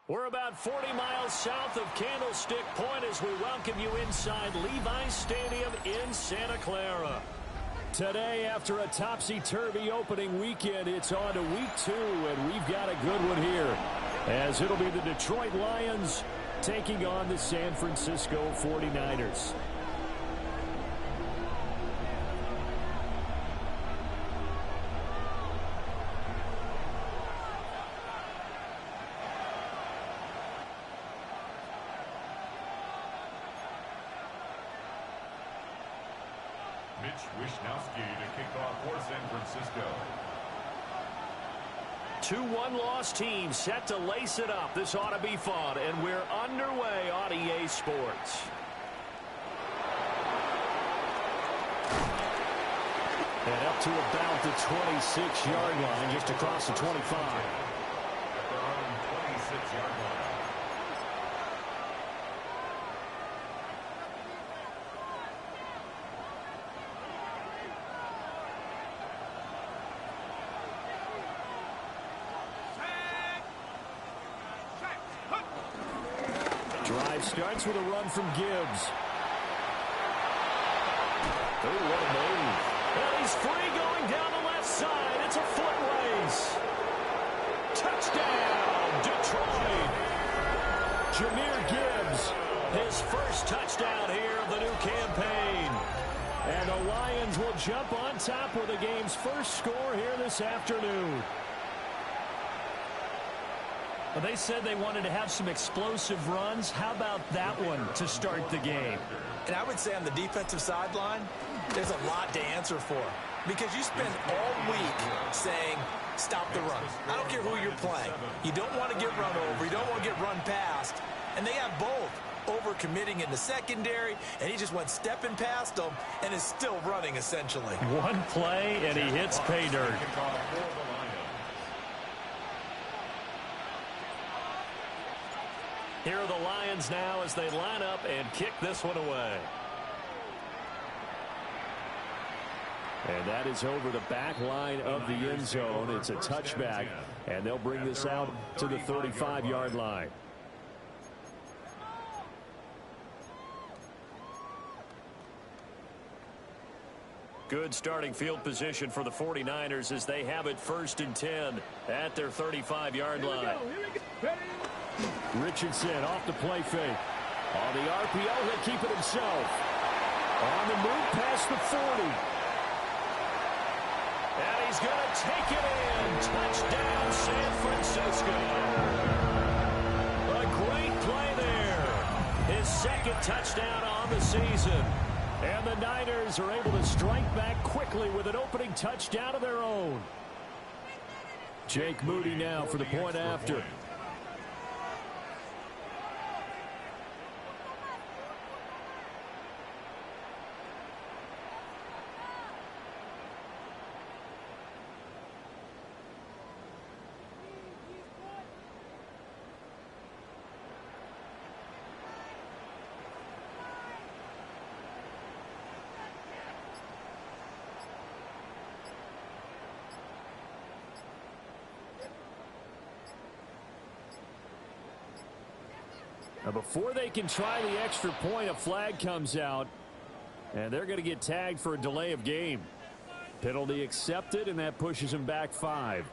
We're about 40 miles south of Candlestick Point as we welcome you inside Levi's Stadium in Santa Clara. Today, after a topsy-turvy opening weekend, it's on to week 2, and we've got a good one here, as it'll be the Detroit Lions taking on the San Francisco 49ers. Wishnowski to kick off for San Francisco. 2-1 loss team set to lace it up. This ought to be fun, and we're underway on EA Sports. And up to about the 26-yard line, just across the 25. At their own 26-yard line. Drive starts with a run from Gibbs. Oh, what a move. And he's free going down the left side. It's a foot race. Touchdown, Detroit. Jahmyr Gibbs, his first touchdown here of the new campaign. And the Lions will jump on top with the game's first score here this afternoon. Well, they said they wanted to have some explosive runs. How about that one to start the game? And I would say on the defensive sideline, there's a lot to answer for. Because you spend all week saying, stop the run. I don't care who you're playing. You don't want to get run over. You don't want to get run past. And they have both. Over-committing in the secondary, and he just went stepping past them and is still running, essentially. One play, and he hits pay dirt. Here are the Lions now as they line up and kick this one away. And that is over the back line of the end zone. It's a touchback, and they'll bring this out to the 35-yard line. Good starting field position for the 49ers as they have it 1st and 10 at their 35-yard line. Richardson off the play fake. On the RPO, he'll keep it himself. On the move past the 40. And he's going to take it in. Touchdown, San Francisco. A great play there. His second touchdown on the season. And the Niners are able to strike back quickly with an opening touchdown of their own. Jake Moody now for the point after. Now before they can try the extra point, a flag comes out, and they're going to get tagged for a delay of game. Penalty accepted, and that pushes them back 5.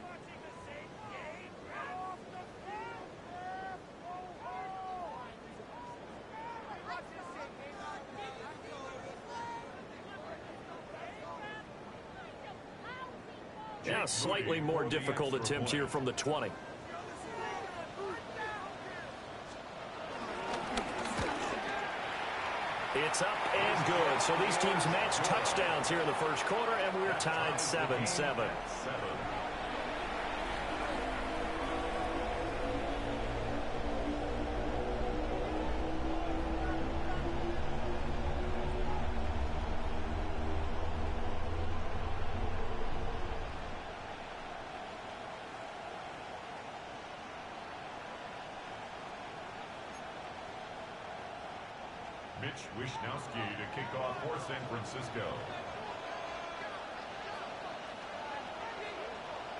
Yeah, slightly more difficult attempt here from the 20. It's up and good. So these teams match touchdowns here in the first quarter, and we're tied 7-7. Wishnowski to kick off for San Francisco.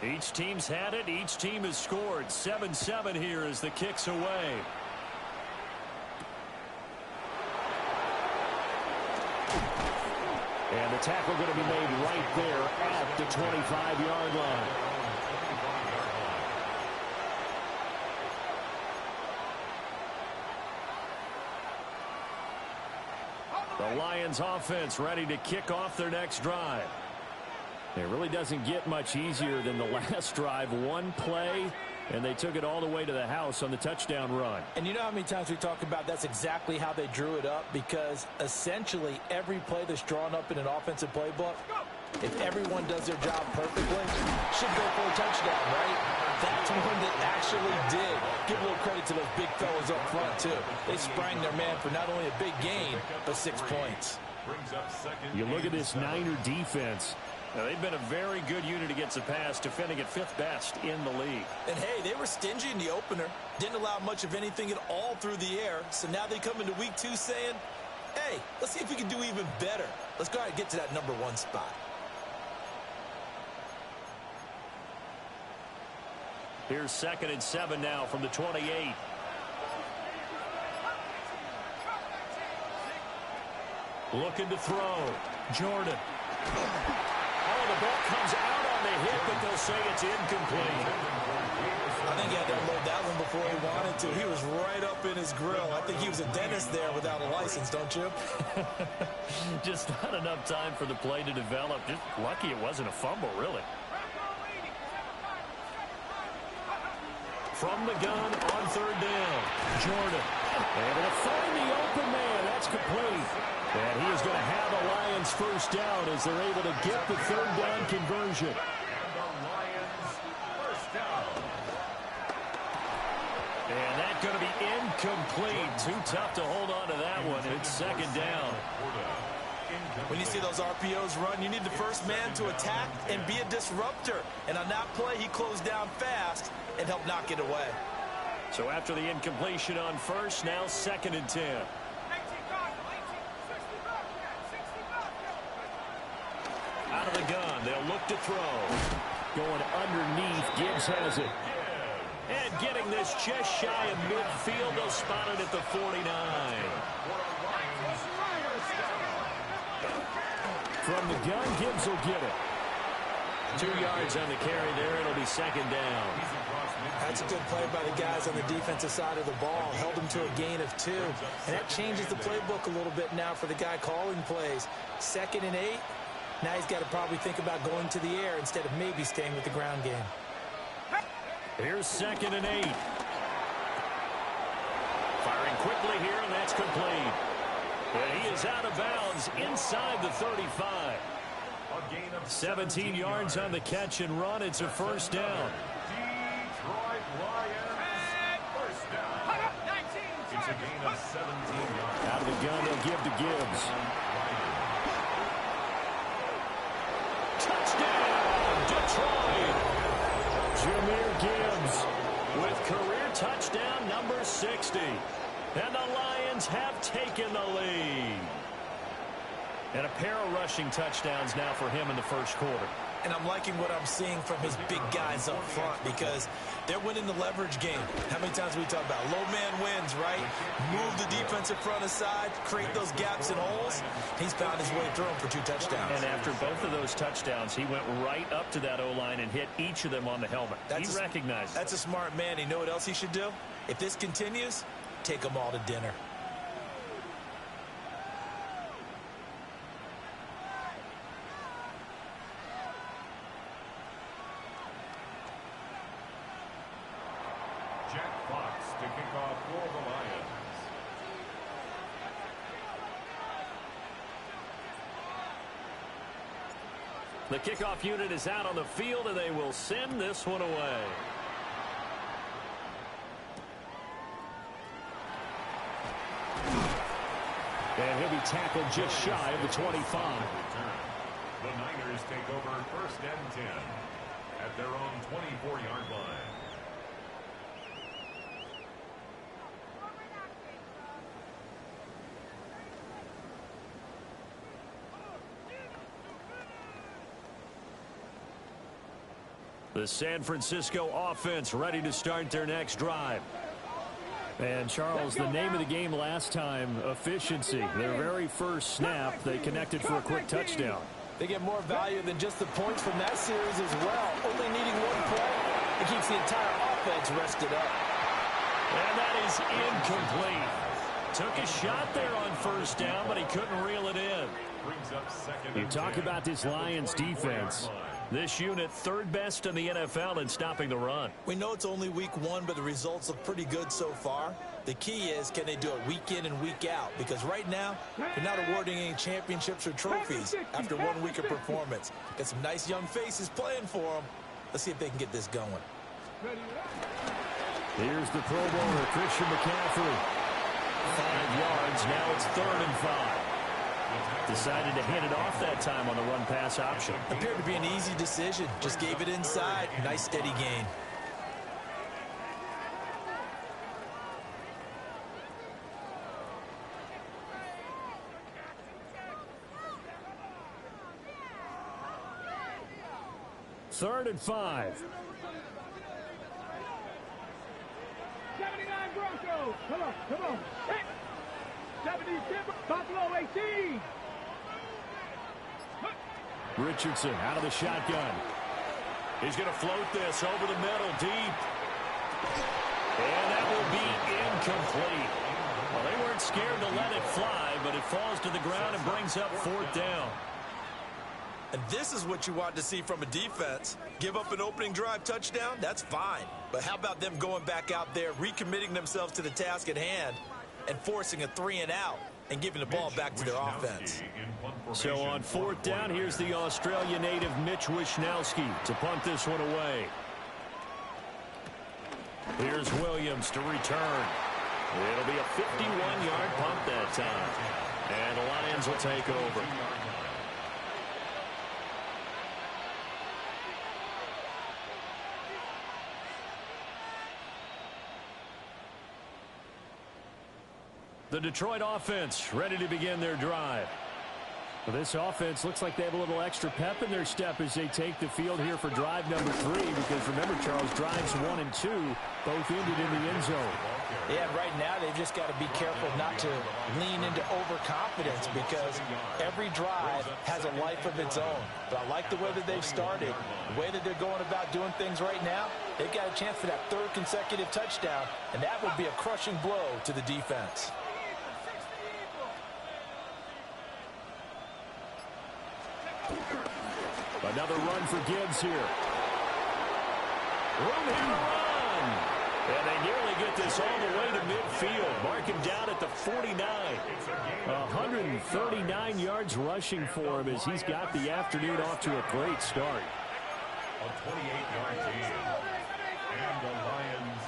Each team's had it. Each team has scored. 7-7 here as the kick's away. And the tackle going to be made right there at the 25-yard line. The Lions offense ready to kick off their next drive. It really doesn't get much easier than the last drive. One play, and they took it all the way to the house on the touchdown run. And you know how many times we talk about that's exactly how they drew it up? Because essentially every play that's drawn up in an offensive playbook, if everyone does their job perfectly, should go for a touchdown, right? That's one that actually did. Give a little credit to those big fellas up front, too. They sprang their man for not only a big gain, but 6 points. You look at this Niner defense. Now, they've been a very good unit against the pass, defending at 5th best in the league. And, hey, they were stingy in the opener. Didn't allow much of anything at all through the air. So now they come into week 2 saying, hey, let's see if we can do even better. Let's go ahead and get to that number 1 spot. Here's 2nd and 7 now from the 28. Looking to throw. Jordan. Oh, the ball comes out on the hit, but they'll say it's incomplete. I think he had to unload that one before he wanted to. He was right up in his grill. I think he was a dentist there without a license, don't you? Just not enough time for the play to develop. Just lucky it wasn't a fumble, really. From the gun on 3rd down. Jordan able to find the open man. That's complete. And he is going to have the Lions first down as they're able to get the 3rd down conversion. And the Lions first down. And that's going to be incomplete. Too tough to hold on to that one. It's 2nd down. When you see those RPOs run, you need the first man to attack and be a disruptor. And on that play, he closed down fast and helped knock it away. So after the incompletion on first, now 2nd and 10. Out of the gun, they'll look to throw. Going underneath, Gibbs has it. And getting this just shy of midfield, they'll spot it at the 49. From the gun, Gibbs will get it. 2 yards on the carry there. It'll be 2nd down. That's a good play by the guys on the defensive side of the ball. Held them to a gain of 2. And that changes the playbook a little bit now for the guy calling plays. 2nd and 8. Now he's got to probably think about going to the air instead of maybe staying with the ground game. Here's 2nd and 8. Firing quickly here, and that's complete. And he is out of bounds inside the 35. 17 yards on the catch and run. It's a first down. Detroit Lions first down. It's a gain of 17 yards. Out of the gun, they'll give to Gibbs. Touchdown, Detroit. Jahmyr Gibbs with career touchdown number 60. And the Lions have taken the lead. And a pair of rushing touchdowns now for him in the first quarter. And I'm liking what I'm seeing from his big guys up front because they're winning the leverage game. How many times we talk about low man wins, right? Move the defensive front aside, create those gaps and holes. He's found his way through them for 2 touchdowns. And after both of those touchdowns, he went right up to that O-line and hit each of them on the helmet. He recognized it. That's a smart man. You know what else he should do? If this continues, take them all to dinner. Jack Fox to kick off for the Lions. The kickoff unit is out on the field, and they will send this one away. And he'll be tackled just shy of the 25. The Niners take over 1st and 10 at their own 24-yard line. The San Francisco offense ready to start their next drive. And, Charles, the name of the game last time, efficiency. Their very first snap, they connected for a quick touchdown. They get more value than just the points from that series as well. Only needing one play, it keeps the entire offense rested up. And that is incomplete. Took a shot there on first down, but he couldn't reel it in. You talk about this Lions defense. This unit third best in the NFL in stopping the run. We know it's only week one, but the results look pretty good so far. The key is, can they do it week in and week out? Because right now, they're not awarding any championships or trophies after 1 week of performance. Got some nice young faces playing for them. Let's see if they can get this going. Here's the Pro Bowler, Christian McCaffrey. 5 yards, now it's 3rd and 5. Decided to hand it off that time on the run-pass option. Appeared to be an easy decision. Just gave it inside. Nice steady gain. Third and 5. 79 Broncos. Come on. Hey. 77 Buffalo 18. Richardson out of the shotgun. He's going to float this over the middle deep. And that will be incomplete. Well, they weren't scared to let it fly, but it falls to the ground and brings up 4th down. And this is what you want to see from a defense. Give up an opening drive touchdown, that's fine. But how about them going back out there, recommitting themselves to the task at hand, and forcing a 3-and-out and giving the ball back to their offense. So on 4th down, here's the Australia native Mitch Wishnowsky to punt this one away. Here's Williams to return. It'll be a 51-yard punt that time. And the Lions will take over. The Detroit offense ready to begin their drive. Well, this offense looks like they have a little extra pep in their step as they take the field here for drive number 3. Because remember, Charles, drives 1 and 2 both ended in the end zone. Yeah, right now they've just got to be careful not to lean into overconfidence because every drive has a life of its own. But I like the way that they've started, the way that they're going about doing things right now. They've got a chance for that 3rd consecutive touchdown, and that would be a crushing blow to the defense. Another run for Gibbs here. Room here to run. And they nearly get this all the way to midfield. Mark him down at the 49. 139 yards rushing for him as he's got the afternoon off to a great start. A 28-yard gain. And the Lions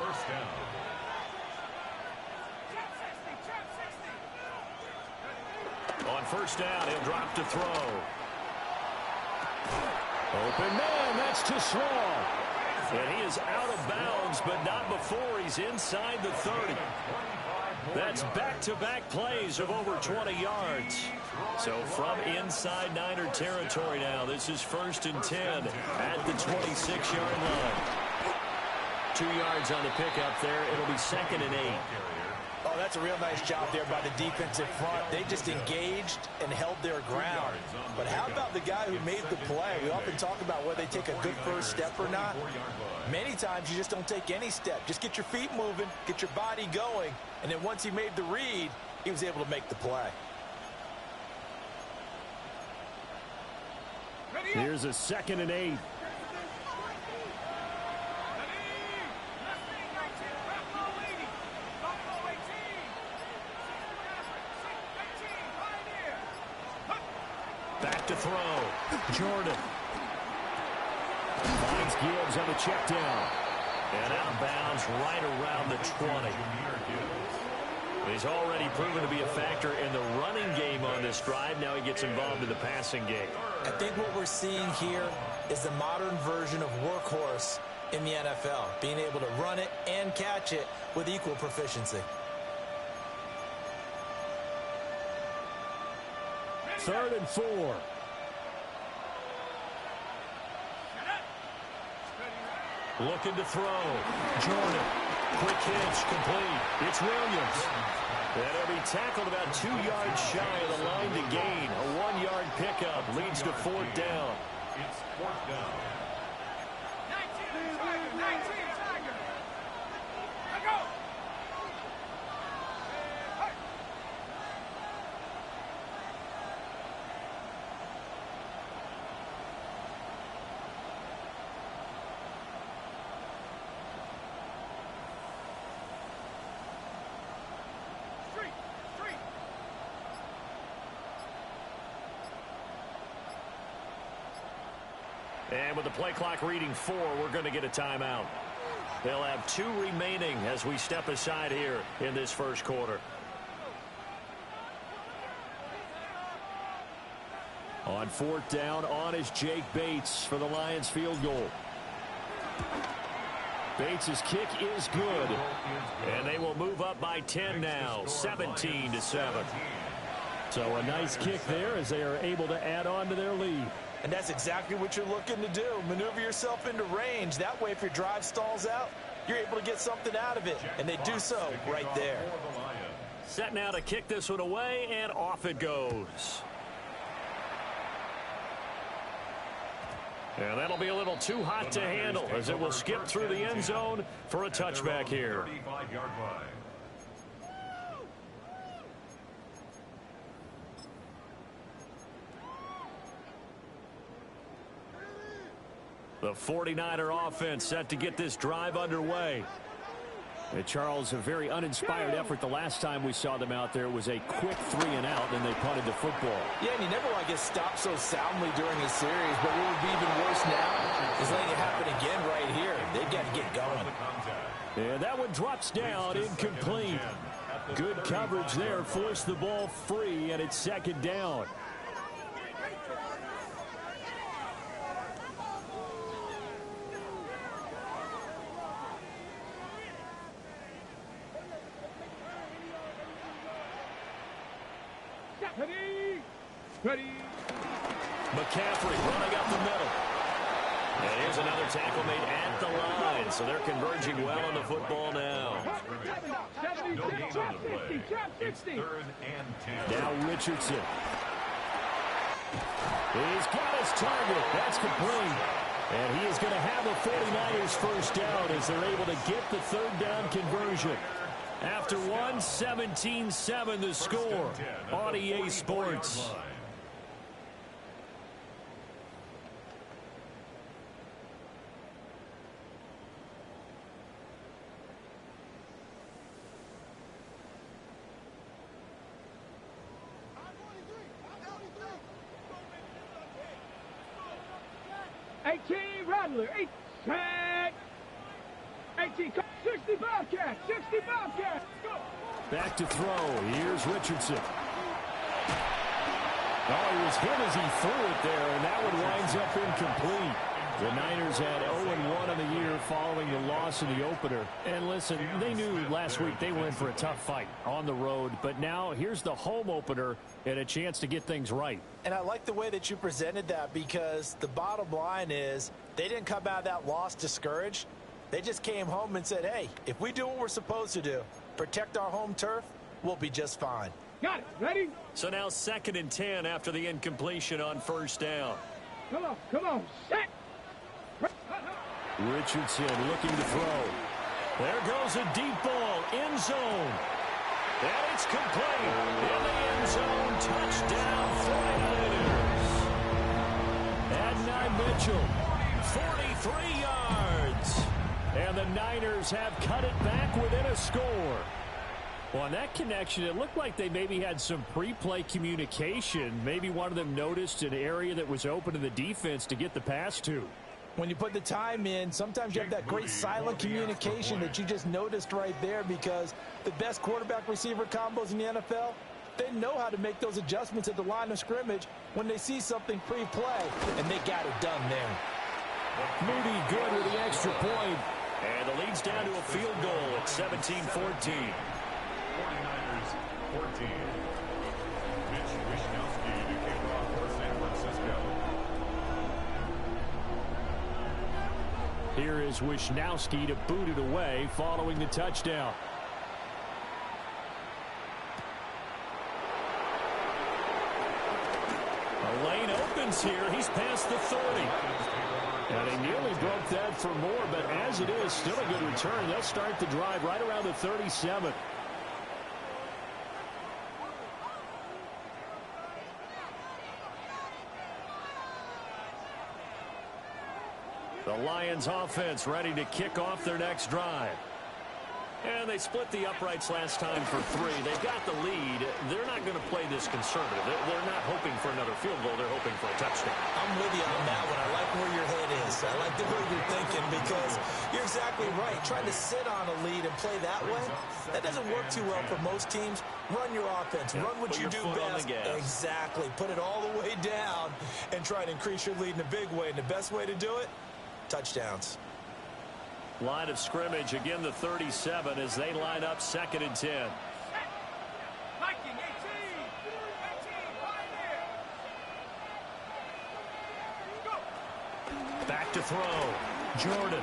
first down. On first down, he'll drop to throw. Open man, that's too small. And he is out of bounds, but not before he's inside the 30. That's back-to-back plays of over 20 yards. So from inside Niner territory now, this is 1st and 10 at the 26-yard line. 2 yards on the pickup there. It'll be 2nd and 8. Oh, that's a real nice job there by the defensive front. They just engaged and held their ground. But how about the guy who made the play? We often talk about whether they take a good first step or not. Many times you just don't take any step. Just get your feet moving, get your body going, and then once he made the read, he was able to make the play. Here's a 2nd and 8. Back to throw. Jordan finds Gibbs on the check down. And out of bounds right around the 20. He's already proven to be a factor in the running game on this drive. Now he gets involved in the passing game. I think what we're seeing here is the modern version of workhorse in the NFL, being able to run it and catch it with equal proficiency. 3rd and 4. Looking to throw. Jordan. Quick hitch, complete. It's Williams. And he'll be tackled about 2 yards shy of the line to gain. A 1-yard pickup leads to fourth down. It's fourth down. 19 Tiger. Let go. And with the play clock reading 4, we're going to get a timeout. They'll have 2 remaining as we step aside here in this first quarter. On fourth down, on is Jake Bates for the Lions field goal. Bates' kick is good. And they will move up by 10 now, 17-7. So a nice kick there as they are able to add on to their lead. And that's exactly what you're looking to do. Maneuver yourself into range. That way, if your drive stalls out, you're able to get something out of it. And they do so right there. Set now to kick this one away, and off it goes. And that'll be a little too hot to handle as it will skip through the end zone for a touchback here. 35-yard line. The 49er offense set to get this drive underway. And Charles, a very uninspired effort the last time we saw them out there. It was a quick 3 and out, and they punted the football. Yeah, and you never want to get stopped so soundly during a series, but what would be even worse now is letting it happen again right here. They've got to get going. And that one drops down, incomplete. Good coverage there, forced the ball free, and it's second down. Ready. McCaffrey running up the middle. And here's another tackle made at the line. So they're converging well on the football now. 76, trap 60, trap 60. Third and 10. Now Richardson. He's got his target. That's complete. And he is going to have a 49ers first down as they're able to get the third down conversion. After 17-7 the score on EA Sports. Rattler, 8, tag. 18, 60 Bobcat, 60 Bobcat. Go. Back to throw. Here's Richardson. Oh, he was hit as he threw it there, and that one winds up incomplete. The Niners had 0-1 on the year following the loss in the opener. And listen, they knew last week they were in for a tough fight on the road. But now here's the home opener and a chance to get things right. And I like the way that you presented that, because the bottom line is they didn't come out of that loss discouraged. They just came home and said, hey, if we do what we're supposed to do, protect our home turf, we'll be just fine. Got it. Ready? So now 2nd and 10 after the incompletion on first down. Come on. Set. Richardson looking to throw. There goes a deep ball, end zone. And it's complete. In the end zone, touchdown 49ers. Adonai Mitchell, 43 yards. And the Niners have cut it back within a score. Well, on that connection, it looked like they maybe had some pre-play communication. Maybe one of them noticed an area that was open to the defense to get the pass to. When you put the time in, sometimes you have that great silent communication that you just noticed right there, because the best quarterback-receiver combos in the NFL, they know how to make those adjustments at the line of scrimmage when they see something pre-play, and they got it done there. Moody good with the extra point. And the lead's down to a field goal at 17-14. 49ers 14. Mitch Wishnowsky to kick off for San Francisco. Here is Wisnowski to boot it away following the touchdown. The lane opens here. He's past the 30. And he nearly broke that for more, but as it is, still a good return. They'll start the drive right around the 37. The Lions offense ready to kick off their next drive. And they split the uprights last time for 3. They've got the lead. They're not going to play this conservative. They're not hoping for another field goal. They're hoping for a touchdown. I'm with you on that one. I like where your head is. I like the way you're thinking because you're exactly right. Trying to sit on a lead and play that way, that doesn't work too well for most teams. Run your offense. Run what you do best. Exactly. Put it all the way down and try to increase your lead in a big way. And the best way to do it, touchdowns. Line of scrimmage, again the 37 as they line up 2nd and 10. Back to throw. Jordan. And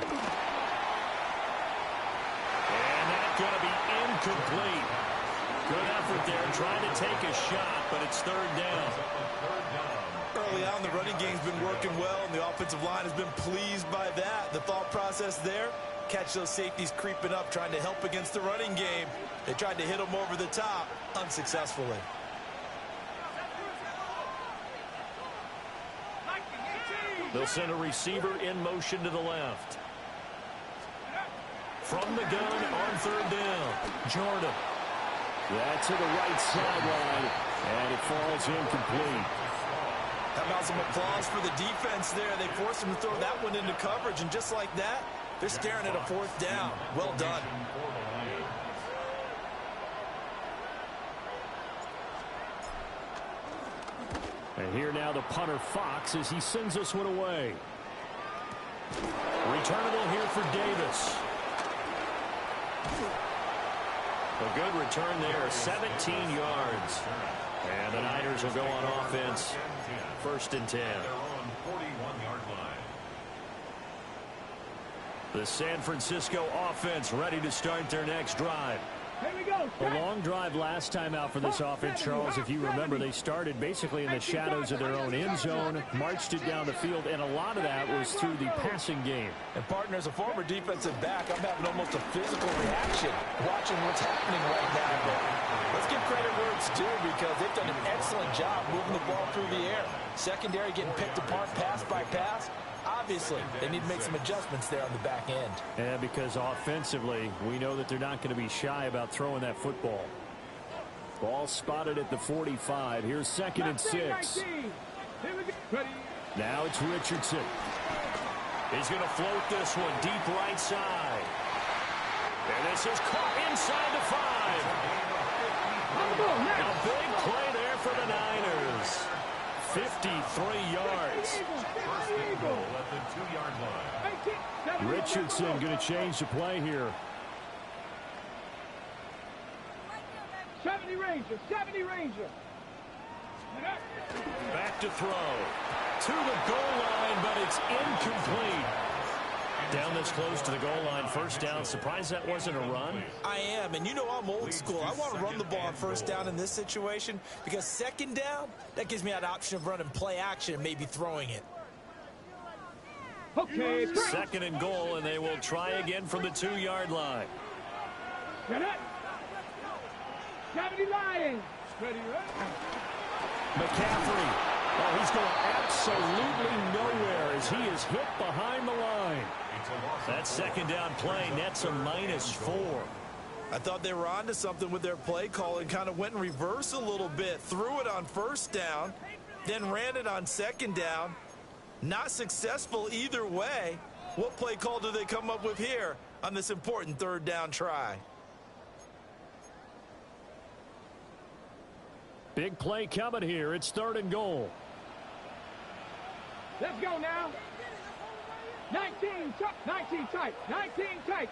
that's going to be incomplete. Good effort there, trying to take a shot, but it's 3rd down. Early on, the running game's been working well, and the offensive line has been pleased by that. The thought process there, catch those safeties creeping up, trying to help against the running game. They tried to hit them over the top, unsuccessfully. They'll send a receiver in motion to the left. From the gun on 3rd down, Jordan. That's to the right sideline, and it falls incomplete. How about some applause for the defense there? They forced him to throw that one into coverage, and just like that, they're staring at a 4th down. Well done. And here now the punter Fox as he sends this one away. Returnable here for Davis. A good return there, 17 yards. And the Niners will go on offense. 1st and 10. The San Francisco offense ready to start their next drive. Here we go. A long drive last time out for this offense, Charles. If you remember, they started basically in the shadows of their own end zone, marched it down the field, and a lot of that was through the passing game. And, partner, as a former defensive back, I'm having almost a physical reaction watching what's happening right now. But let's give credit where it's due because they've done an excellent job moving the ball through the air. Secondary getting picked apart pass by pass. Obviously, they need to make some adjustments there on the back end. And because offensively, we know that they're not going to be shy about throwing that football. Ball spotted at the 45. Here's 2nd and 6. Now it's Richardson. He's going to float this one deep right side. And this is caught inside the 5. A big play there for the Niners. 53 yards. At the 2-yard line. Richardson going to change the play here. 70 Ranger, 70 Ranger. Back to throw. To the goal line, but it's incomplete. Down this close to the goal line, 1st down. Surprised that wasn't a run? I am, and you know I'm old school. I want to run the ball on 1st down in this situation because 2nd down, that gives me that option of running play action and maybe throwing it. Okay. 2nd and goal, and they will try again from the 2-yard line. Get it. 70 Lions. Ready, McCaffrey. Oh, he's going absolutely nowhere as he is hit behind the line. That 2nd down play nets a -4. I thought they were onto something with their play call and kind of went in reverse a little bit. Threw it on 1st down, then ran it on 2nd down. Not successful either way. What play call do they come up with here on this important 3rd down try? Big play coming here. It's 3rd and goal. Let's go now. 19 tight. 19 tight.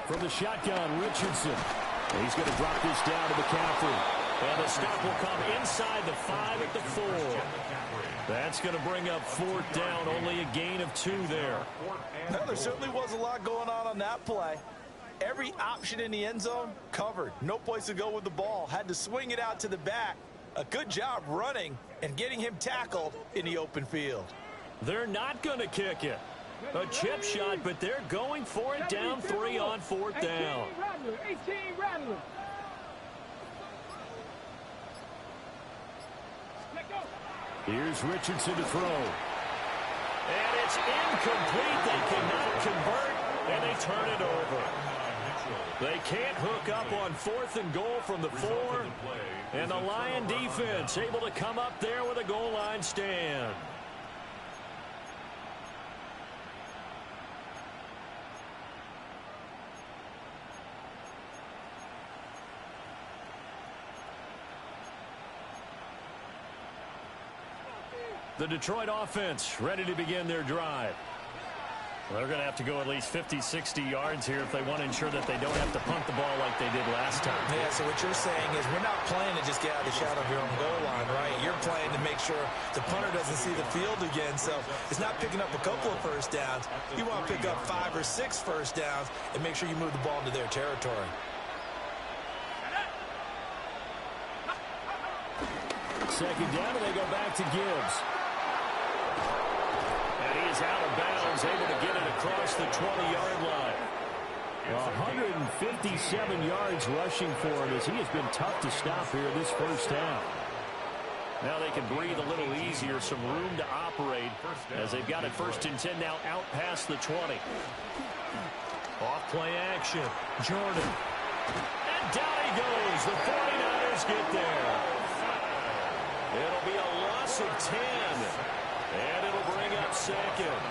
From the shotgun, Richardson. He's going to drop this down to McCaffrey. And the stop will come inside the 5 at the 4. That's going to bring up 4th down, only a gain of 2 there. No, there certainly was a lot going on that play. Every option in the end zone covered. No place to go with the ball. Had to swing it out to the back. A good job running and getting him tackled in the open field. They're not going to kick it. A chip shot, but they're going for it. Down 3 on 4th down. 18 Rattler. Here's Richardson to throw. And it's incomplete. They cannot convert, and they turn it over. They can't hook up on 4th and goal from the 4. And the Lion defense able to come up there with a goal line stand. The Detroit offense ready to begin their drive. They're going to have to go at least 50, 60 yards here if they want to ensure that they don't have to punt the ball like they did last time. Yeah, so what you're saying is we're not playing to just get out of the shadow of your own goal line, right? You're playing to make sure the punter doesn't see the field again. So it's not picking up a couple of first downs. You want to pick up 5 or 6 first downs and make sure you move the ball into their territory. Second down, and they go back to Gibbs. And he is out of bounds, able to get it across the 20-yard line. 157 yards rushing for him as he has been tough to stop here this first half. Now they can breathe a little easier, some room to operate as they've got it 1st and 10 now out past the 20. Off play action. Jordan. And down he goes. The 49ers get there. It'll be a loss of 10. And it'll bring up 2nd.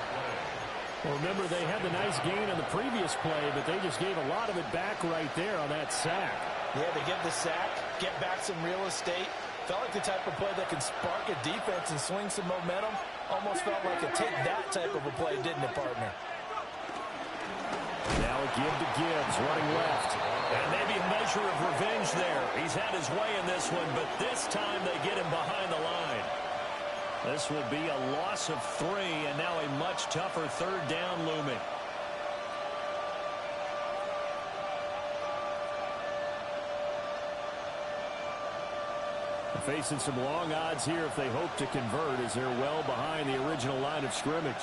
Well, remember, they had the nice gain on the previous play, but they just gave a lot of it back right there on that sack. Yeah, they get the sack, get back some real estate. Felt like the type of play that can spark a defense and swing some momentum. Almost felt like a take that type of a play, didn't it, partner? Now a give to Gibbs, running left. And maybe a measure of revenge there. He's had his way in this one, but this time they get him behind the line. This will be a loss of 3, and now a much tougher 3rd down looming. Facing some long odds here if they hope to convert, as they're well behind the original line of scrimmage.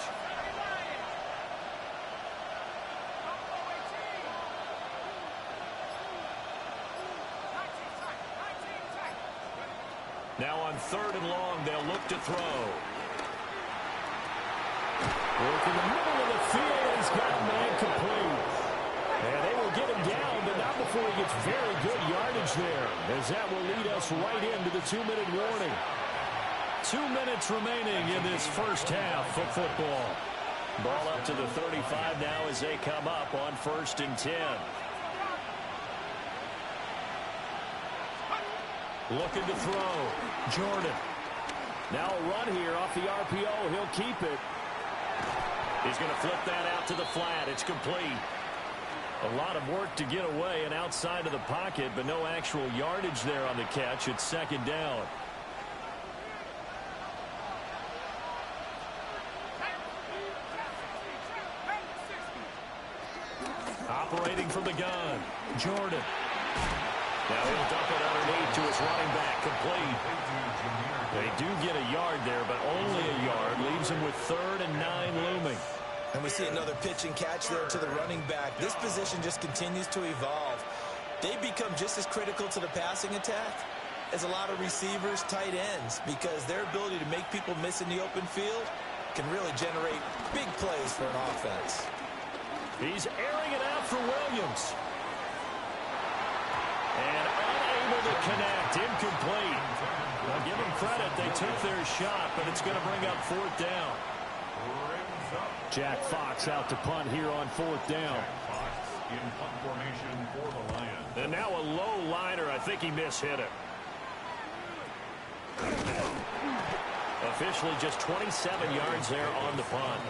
Now on 3rd and long, they'll look to throw. Work in the middle of the field. He's got a man complete. And they will get him down, but not before he gets very good yardage there, as that will lead us right into the 2-minute warning. 2 minutes remaining in this first half of football. Ball up to the 35 now as they come up on 1st and 10. Looking to throw. Jordan. Now a run here off the RPO. He'll keep it. He's going to flip that out to the flat. It's complete. A lot of work to get away and outside of the pocket, but no actual yardage there on the catch. It's 2nd down. Operating from the gun. Jordan. Now he'll dump it underneath to his running back. Complete. They do get a yard there, but only a yard. Leaves him with 3rd and 9 looming. And we see another pitch and catch there to the running back. This position just continues to evolve. They become just as critical to the passing attack as a lot of receivers, tight ends, because their ability to make people miss in the open field can really generate big plays for an offense. He's airing it out for Williams. And unable to connect. Incomplete. Now give them credit. They took their shot, but it's going to bring up 4th down. Jack Fox out to punt here on 4th down. In punt formation for the Lions. And now a low liner. I think he mishit it. Officially just 27 yards there on the punt.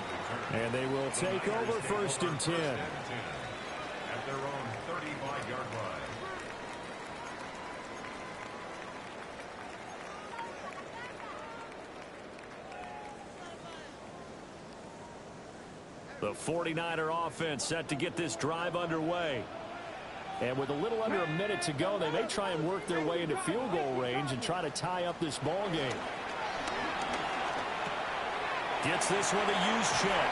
And they will take over 1st and 10. At their own 35-yard line. The 49er offense set to get this drive underway. And with a little under a minute to go, they may try and work their way into field goal range and try to tie up this ball game. Gets this one to Juszczyk.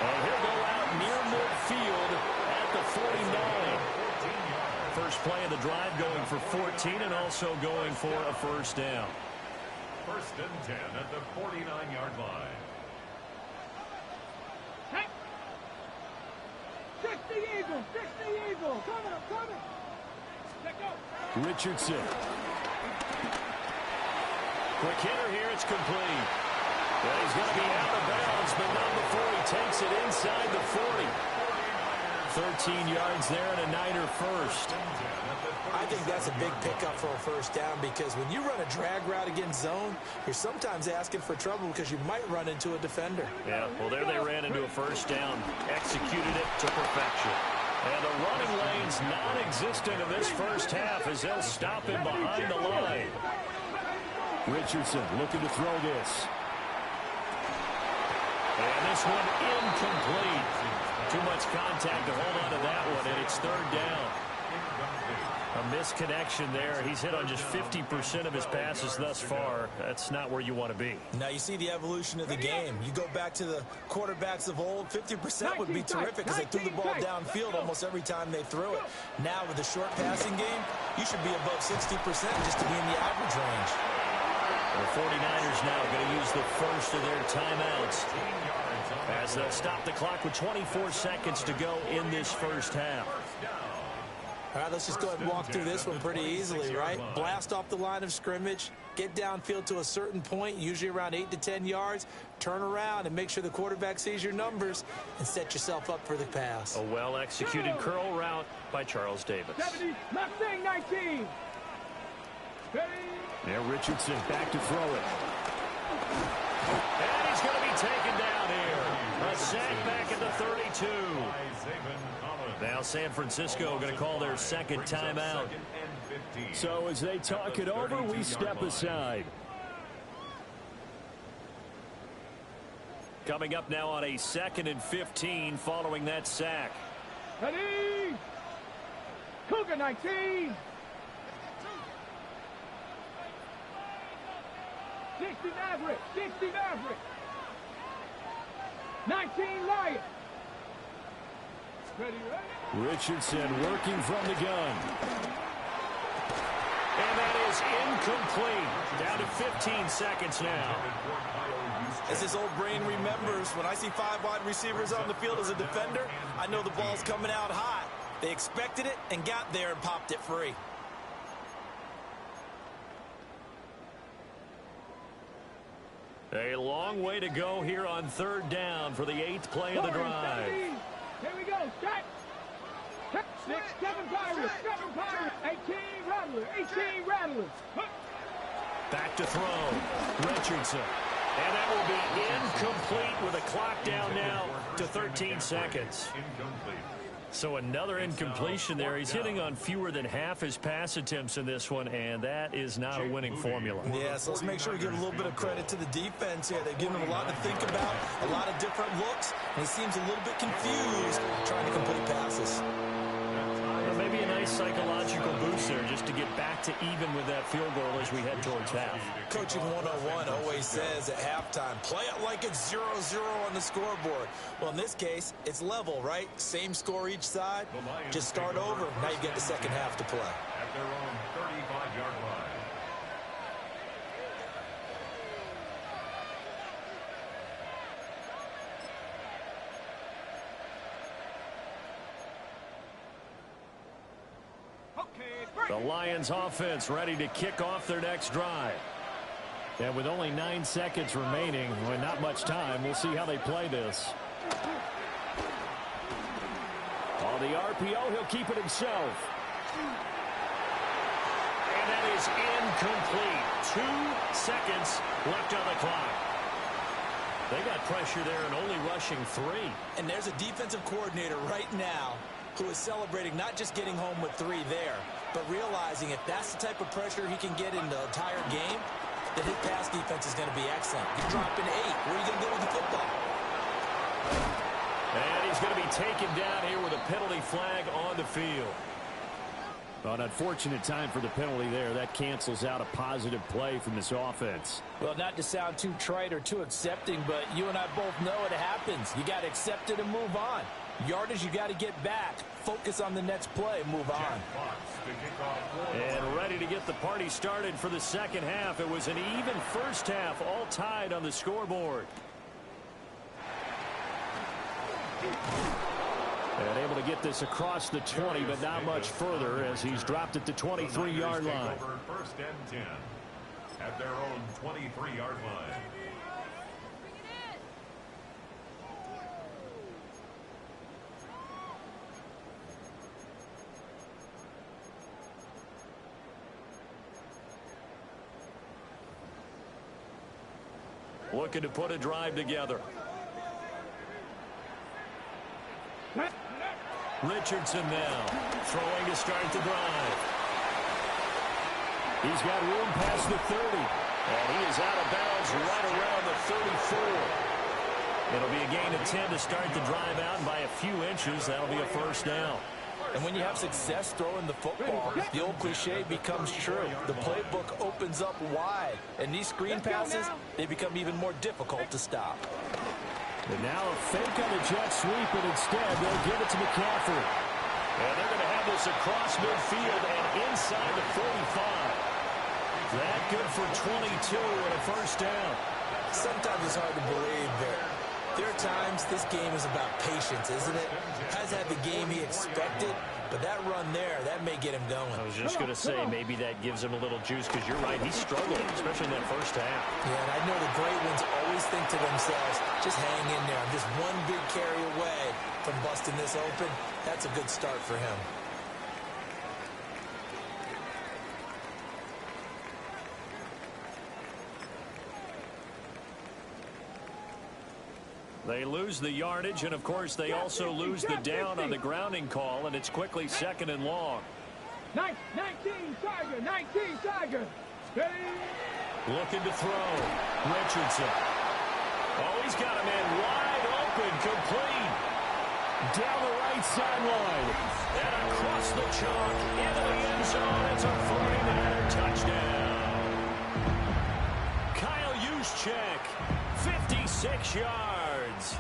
And he'll go out near midfield at the 49. First play of the drive going for 14 and also going for a first down. First and 10 at the 49-yard line. Hey! 60 Eagle! 60 Eagle! Coming! Let go! Richardson. Quick hitter here. It's complete. Well, he's going to be out of bounds, but not before he takes it inside the 40. 13 yards there and a Niner first. I think that's a big pickup for a first down because when you run a drag route against zone, you're sometimes asking for trouble because you might run into a defender. Yeah, well, there they ran into a first down. Executed it to perfection. And the running lane's non-existent in this first half as they'll stop him behind the line. Richardson looking to throw this. And this one incomplete. Too much contact to hold on to that one, and it's third down. A misconnection there. He's hit on just 50% of his passes thus far. That's not where you want to be. Now you see the evolution of the game. You go back to the quarterbacks of old, 50% would be terrific because they threw the ball downfield almost every time they threw it. Now with the short passing game, you should be above 60% just to be in the average range. The 49ers now going to use the first of their timeouts as they'll stop the clock with 24 seconds to go in this first half. All right, let's just go ahead and walk through this one pretty easily, right? Blast off the line of scrimmage, get downfield to a certain point, usually around 8 to 10 yards, turn around and make sure the quarterback sees your numbers and set yourself up for the pass. A well-executed curl route by Charles Davis. 70, Mustang 19. There, Richardson back to throw it. And he's going to be taken down here. A sack back at the 32. Now San Francisco going to call their second timeout. So as they talk it over, we step aside. Coming up now on a 2nd and 15 following that sack. Ready? Cougar 19. 60 Maverick. 60 Maverick. 19 Lion. Ready. Richardson working from the gun. And that is incomplete. Down to 15 seconds now. As this old brain remembers, when I see 5 wide receivers on the field as a defender, I know the ball's coming out hot. They expected it and got there and popped it free. A long way to go here on third down for the 8th play of the drive. Here we go. Set. 6, 7 Pirates. 7 Pirates. 18 Rattlers. 18 Rattlers. Back to throw. Richardson. And that will be incomplete with a clock down now to 13 seconds. So another incompletion there. He's hitting on fewer than half his pass attempts in this one, and that is not a winning formula. Yeah, so let's make sure we give a little bit of credit to the defense here. They've given him a lot to think about, a lot of different looks, and he seems a little bit confused trying to complete passes. Well, maybe a nice psychological boost there just to get back to even with that field goal as we head towards half. Coaching 101 always says at halftime, play it like it's 0-0 on the scoreboard. Well, in this case, it's level, right? Same score each side. Just start over. Now you get the second half to play. At their own 35-yard line. The Lions offense ready to kick off their next drive. And with only 9 seconds remaining, well, not much time, we'll see how they play this. On the RPO, he'll keep it himself. And that is incomplete. 2 seconds left on the clock. They got pressure there and only rushing 3. And there's a defensive coordinator right now who is celebrating not just getting home with 3 there, but realizing if that's the type of pressure he can get in the entire game, then his pass defense is going to be excellent. He's dropping 8. Where are you going to go with the football? And he's going to be taken down here with a penalty flag on the field. An unfortunate time for the penalty there. That cancels out a positive play from this offense. Well, not to sound too trite or too accepting, but you and I both know it happens. You got to accept it and move on. Yardage, you got to get back. Focus on the next play. Move on. And ready to get the party started for the second half. It was an even first half, all tied on the scoreboard. And able to get this across the 20, but not much further as he's dropped at the 23-yard line. First and 10 at their own 23-yard line. Looking to put a drive together. Richardson now throwing to start the drive. He's got room past the 30. And he is out of bounds right around the 34. It'll be a gain of 10 to start the drive out, and by a few inches, that'll be a first down. And when you have success throwing the football, the old cliche becomes true. The playbook opens up wide, and these screen passes, they become even more difficult to stop. And now a fake on the jet sweep, and instead they'll give it to McCaffrey. And they're going to have this across midfield and inside the 45. That good for 22 and a first down. Sometimes it's hard to believe that there are times this game is about patience, isn't it? Has had the game he expected, but that run there, that may get him going. I was just going to say, maybe that gives him a little juice, because you're right, he's struggling, especially in that first half. Yeah, and I know the great ones always think to themselves, just hang in there. I'm just one big carry away from busting this open. That's a good start for him. They lose the yardage, and of course they also lose the down on the grounding call, and it's quickly second and long. 19 Tiger, 19 Tiger. Steady. Looking to throw. Richardson. Oh, he's got a man wide open, complete. Down the right sideline. And across the chalk into the end zone. It's a 49er touchdown. Kyle Juszczyk, 56 yards.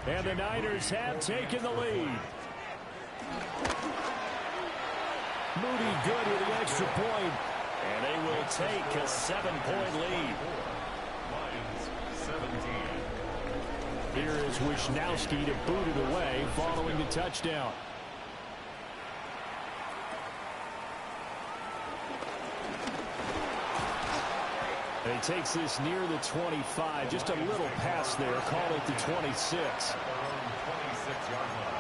And the Niners have taken the lead. Moody good with the extra point. And they will take a 7-point lead. Lions 17. Here is Wisnowski to boot it away following the touchdown. And he takes this near the 25. Just a little pass there. Call it the 26. Their own 26-yard line.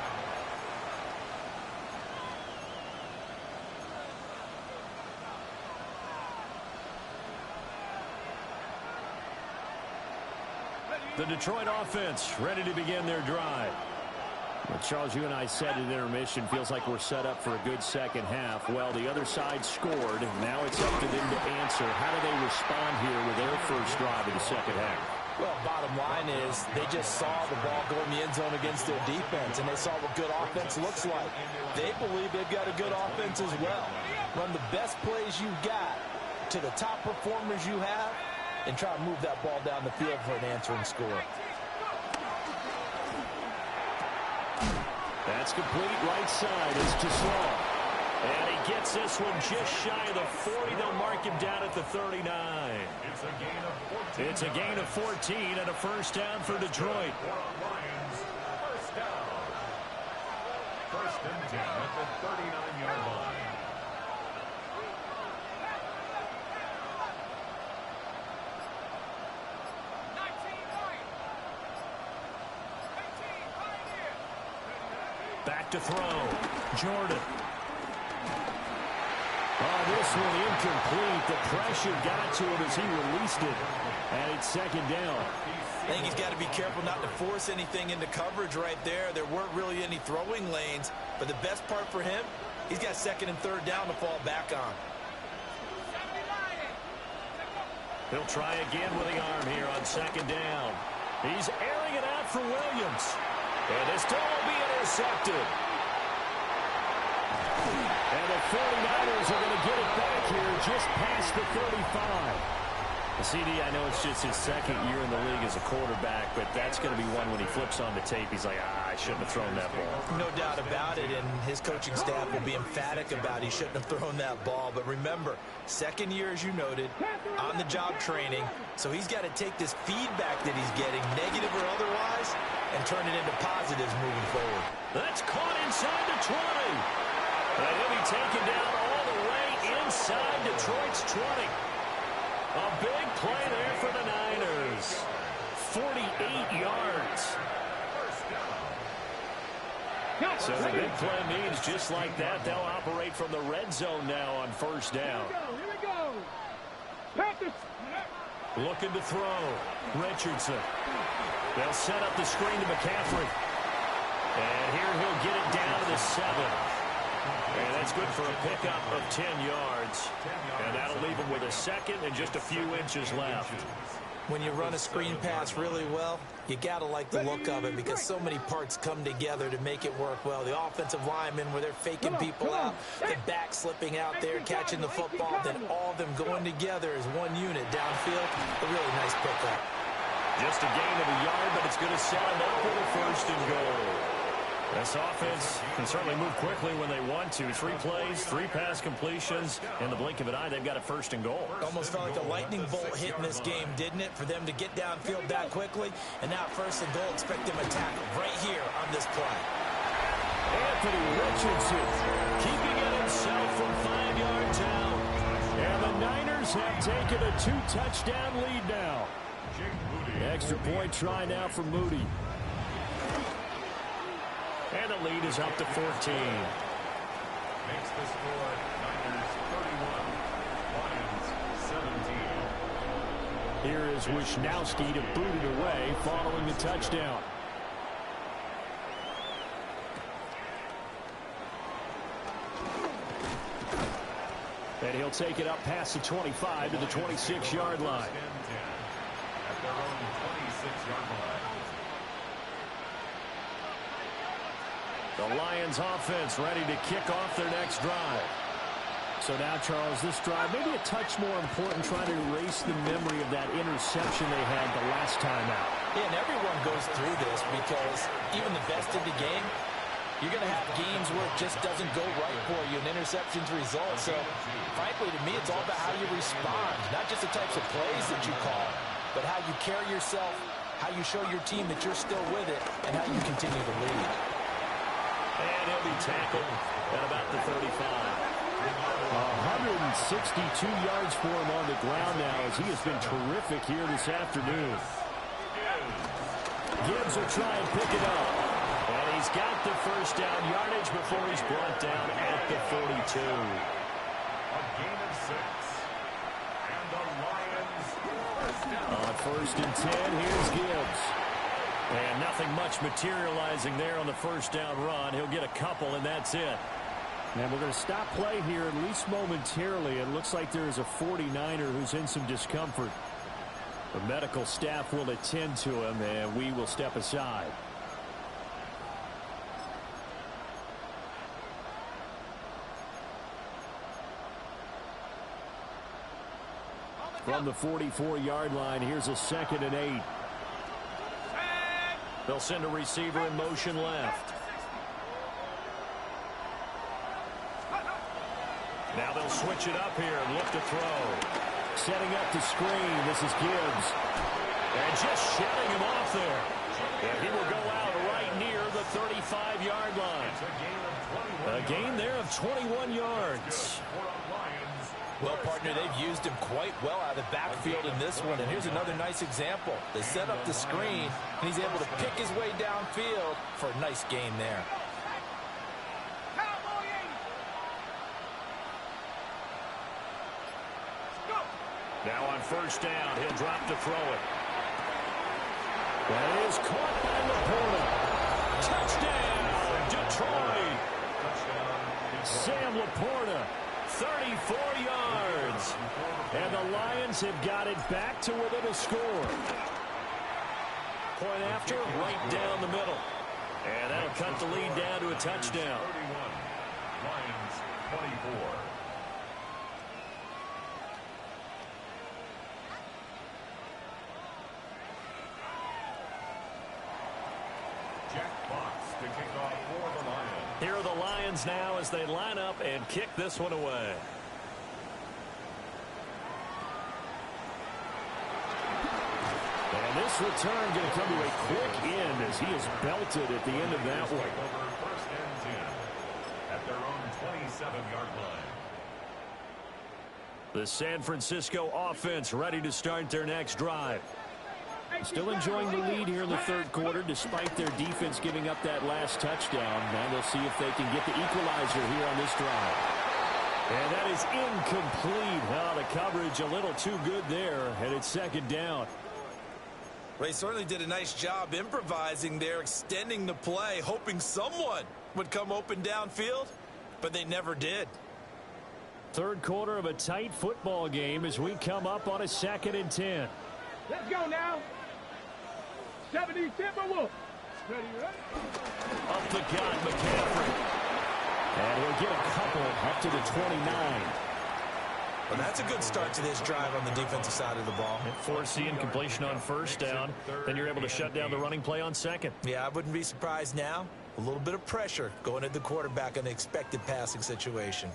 The Detroit offense ready to begin their drive. Well, Charles, you and I said at intermission, feels like we're set up for a good second half. Well, the other side scored. Now it's up to them to answer. How do they respond here with their first drive of the second half? Well, bottom line is they just saw the ball go in the end zone against their defense, and they saw what good offense looks like. They believe they've got a good offense as well. Run the best plays you've got to the top performers you have, and try to move that ball down the field for an answering score. That's complete right side. It's to Sloan. And he gets this one just shy of the 40. They'll mark him down at the 39. It's a gain of 14. It's a gain of 14 and a first down for Detroit. Lions, first down. First and 10 at the 39-yard line. Back to throw. Jordan. Oh, this one incomplete. The pressure got to him as he released it. And it's second down. I think he's got to be careful not to force anything into coverage right there. There weren't really any throwing lanes. But the best part for him, he's got second and third down to fall back on. He'll try again with the arm here on second down. He's airing it out for Williams. And this still will be intercepted. And the 49ers are going to get it back here just past the 35. CD, I know it's just his second year in the league as a quarterback, but that's going to be one when he flips on the tape. He's like, I shouldn't have thrown that ball. No doubt about it, and his coaching staff will be emphatic about he shouldn't have thrown that ball. But remember, second year, as you noted, on-the-job training, so he's got to take this feedback that he's getting, negative or otherwise, and turn it into positives moving forward. That's caught inside the 20. And he'll be taken down all the way inside Detroit's 20. A big play there for the Niners. 48 yards. So the big play means just like that, they'll operate from the red zone now on first down. Here we go. Panthers. Looking to throw. Richardson. They'll set up the screen to McCaffrey. And here he'll get it down to the 7. And that's good for a pickup of 10 yards. And that'll leave him with a second and just a few inches left. When you run a screen pass really well, you got to like the look of it because so many parts come together to make it work well. The offensive linemen where they're faking people out, the back slipping out there, catching the football, then all of them going together as one unit downfield. A really nice pickup. Just a gain of a yard, but it's going to set him up with a first and goal. This offense can certainly move quickly when they want to. 3 plays, 3 pass completions. In the blink of an eye, they've got a first and goal. Almost felt like a lightning bolt hit in this game, didn't it? For them to get downfield that quickly. And now first and goal, expect them to tackle right here on this play. Anthony Richardson keeping it himself from 5 yards out. And the Niners have taken a 2-touchdown lead now. Extra point try now for Moody. And the lead is up to 14. Makes the score Niners 31, Lions 17. Here is Wisnowski to boot it away following the touchdown. And he'll take it up past the 25 to the 26-yard line. At their own 26-yard line. The Lions offense ready to kick off their next drive. So now, Charles, this drive maybe a touch more important, trying to erase the memory of that interception they had the last time out. Yeah, and everyone goes through this because even the best in the game, you're going to have games where it just doesn't go right for you, and interceptions result. So, frankly, to me, it's all about how you respond, not just the types of plays that you call, but how you carry yourself, how you show your team that you're still with it, and how you continue to lead. And he'll be tackled at about the 35. 162 yards for him on the ground now as he has been terrific here this afternoon. Gibbs will try and pick it up. And he's got the first down yardage before he's brought down at the 42. A gain of 6. And the Lions first down. On first and 10, here's Gibbs. And nothing much materializing there on the first down run. He'll get a couple, and that's it. And we're going to stop play here, at least momentarily. It looks like there is a 49er who's in some discomfort. The medical staff will attend to him, and we will step aside. From the 44-yard line, here's a 2nd and 8. They'll send a receiver in motion left. Now they'll switch it up here and look to throw. Setting up the screen. This is Gibbs. And just shutting him off there. And he will go out right near the 35-yard line. A gain there of 21 yards. Well, partner, they've used him quite well out of the backfield in this one. And here's another nice example. They set up the screen, and he's able to pick his way downfield for a nice gain there. Now on first down, he'll drop to throw it. That is caught by Laporta. Touchdown, Detroit. Sam Laporta, 34 yards. And the Lions have got it back to within a score. Point after, right down the middle. And that'll cut the lead down to a touchdown. 31. Lions 24. Jack Fox to kick off for the Lions. Here are the Lions now as they line up and kick this one away. And this return going to come to a quick end as he is belted at the end of that one. First and 10 at their own 27-yard line. The San Francisco offense ready to start their next drive. Still enjoying the lead here in the third quarter despite their defense giving up that last touchdown. Now they'll see if they can get the equalizer here on this drive. And that is incomplete. Oh, the coverage a little too good there, and it's second down. They certainly did a nice job improvising there, extending the play, hoping someone would come open downfield, but they never did. Third quarter of a tight football game as we come up on a 2nd and 10. Let's go now. 70 Timberwolves. Ready, ready? Up the gut, McCaffrey. And he'll get a couple up to the 29. Well, that's a good start to this drive on the defensive side of the ball. Forcing incompletion on first down. Then you're able to shut down the running play on second. Yeah, I wouldn't be surprised now. A little bit of pressure going at the quarterback in an expected passing situation.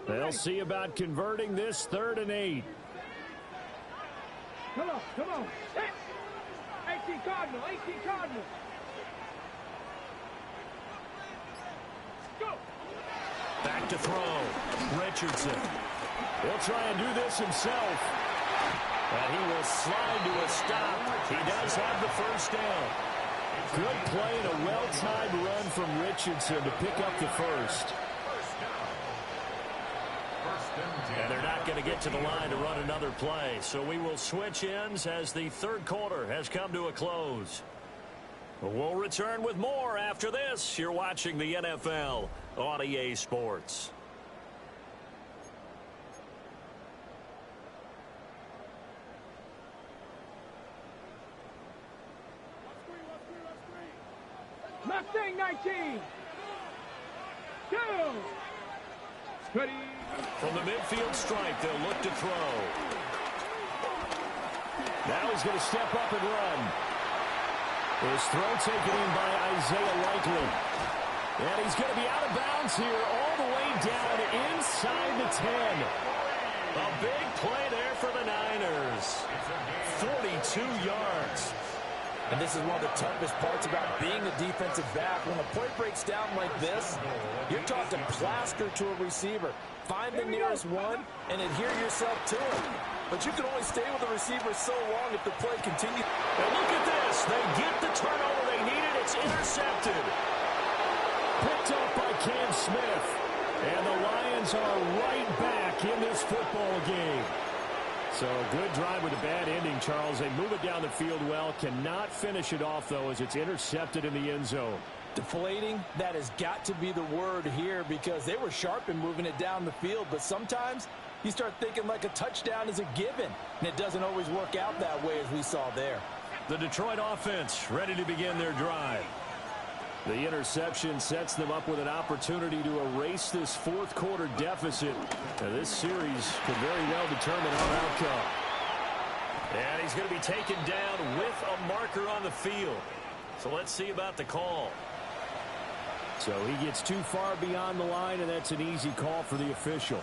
They'll see about converting this 3rd and 8. Come on, come on. 18 Cardinal, 18 Cardinal. Go. Back to throw. Richardson. He'll try and do this himself. And he will slide to a stop. He does have the first down. Good play and a well-timed run from Richardson to pick up the first. And they're not going to get to the line to run another play. So we will switch ends as the third quarter has come to a close. We'll return with more after this. You're watching the NFL on EA Sports. Mustang 19. Go. Ready. From the midfield stripe, they'll look to throw. Now he's going to step up and run. His throw taken in by Isaiah Likely. And he's going to be out of bounds here all the way down inside the 10. A big play there for the Niners. 42 yards. And this is one of the toughest parts about being a defensive back. When a play breaks down like this, you're taught to plaster to a receiver. Find the nearest one and adhere yourself to it. But you can only stay with the receiver so long if the play continues. And look at this. They get the turnover they needed. It's intercepted. Picked up by Cam Smith. And the Lions are right back in this football game. So a good drive with a bad ending, Charles. They move it down the field well. Cannot finish it off, though, as it's intercepted in the end zone. Deflating, that has got to be the word here because they were sharp in moving it down the field. But sometimes you start thinking like a touchdown is a given. And it doesn't always work out that way as we saw there. The Detroit offense ready to begin their drive. The interception sets them up with an opportunity to erase this fourth quarter deficit. Now, this series could very well determine our outcome. And he's going to be taken down with a marker on the field. So let's see about the call. So he gets too far beyond the line, and that's an easy call for the official.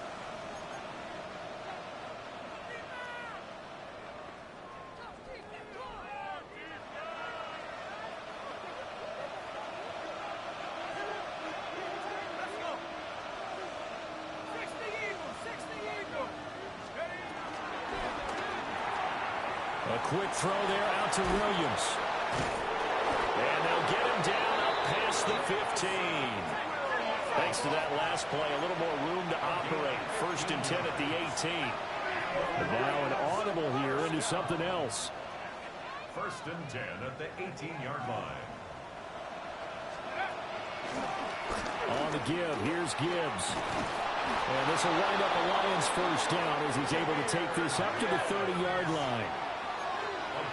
A quick throw there out to Williams. And they'll get him down up past the 15. Thanks to that last play, a little more room to operate. 1st and 10 at the 18. And now an audible here into something else. 1st and 10 at the 18-yard line. On the give, here's Gibbs. And this will wind up a Lions first down as he's able to take this up to the 30-yard line. A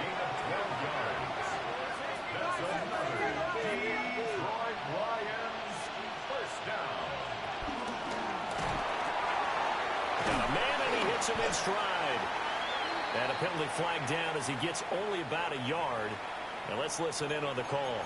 gain of 12 yards. That's another Detroit Lions first down. Got a man, and he hits him in stride. And a penalty flag down as he gets only about a yard. Now let's listen in on the call.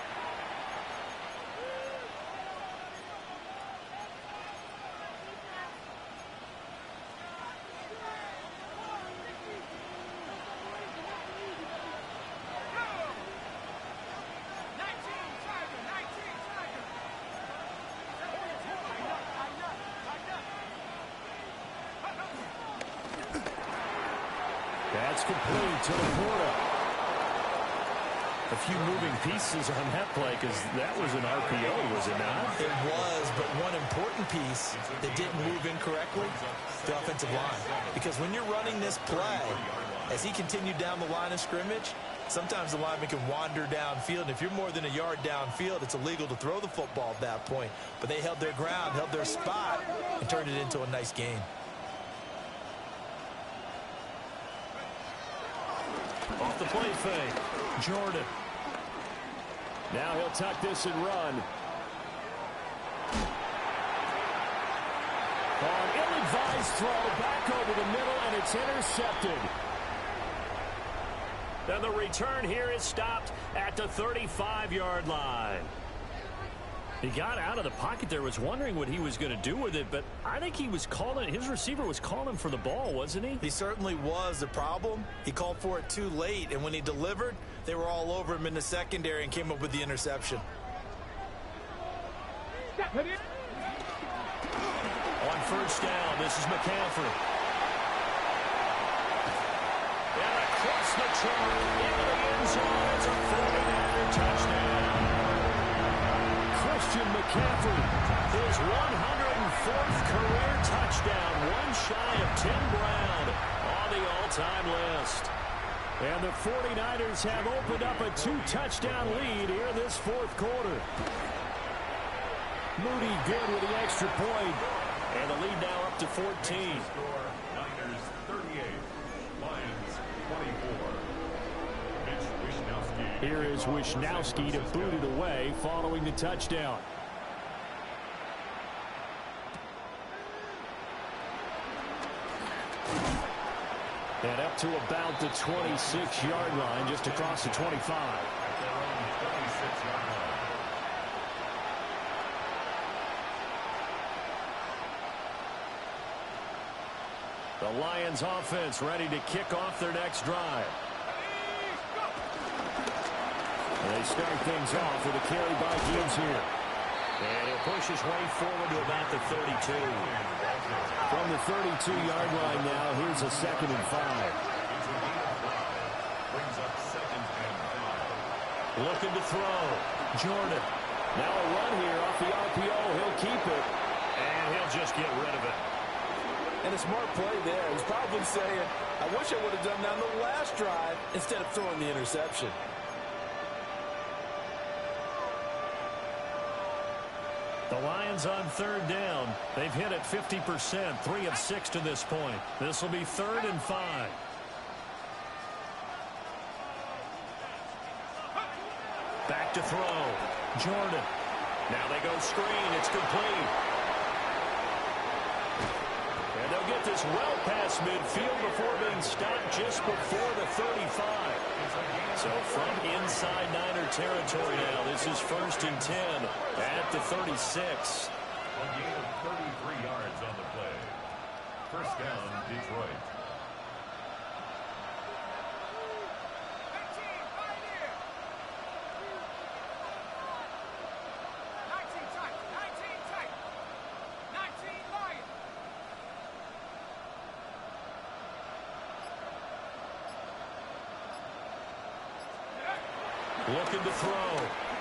That's complete to Laporta. A few moving pieces on that play because that was an RPO, was it not? It was, but one important piece that didn't move incorrectly, the offensive line. Because when you're running this play, as he continued down the line of scrimmage, sometimes the lineman can wander downfield. And if you're more than a yard downfield, it's illegal to throw the football at that point. But they held their ground, held their spot, and turned it into a nice gain. Off the play fake, Jordan. Now he'll tuck this and run. On ill-advised throw back over the middle, and it's intercepted. And the return here is stopped at the 35-yard line. He got out of the pocket there, was wondering what he was going to do with it, but I think he was calling, his receiver was calling for the ball, wasn't he? He certainly was. The problem, he called for it too late, and when he delivered, they were all over him in the secondary and came up with the interception. On first down, this is McCaffrey. And across the track, into the end zone, it's a 49er touchdown. Christian McCaffrey, his 104th career touchdown, one shy of Tim Brown on the all-time list. And the 49ers have opened up a two-touchdown lead here this fourth quarter. Moody good with the extra point. And the lead now up to 14. Score, Niners 38, Lions 24. Here is Wishnowski to boot it away following the touchdown. And up to about the 26-yard line, just across the 25. At their own 26-yard line. The Lions offense ready to kick off their next drive. And they start things off with a carry by Gibbs here. And he'll push his way forward to about the 32. From the 32-yard line now, here's a 2nd and 5. Brings up 2nd and 5. Looking to throw. Jordan. Now a run here off the RPO. He'll keep it. And he'll just get rid of it. And a smart play there. He's probably saying, I wish I would have done that on the last drive instead of throwing the interception. The Lions on 3rd down. They've hit it 50%, 3 of 6 to this point. This will be 3rd and 5. Back to throw. Jordan. Now they go screen. It's complete. And they'll get this well past midfield before being stopped just before the 35. So from inside Niner territory now, this is 1st and 10 at the 36. A gain of 33 yards on the play. First down, Detroit. Looking to throw.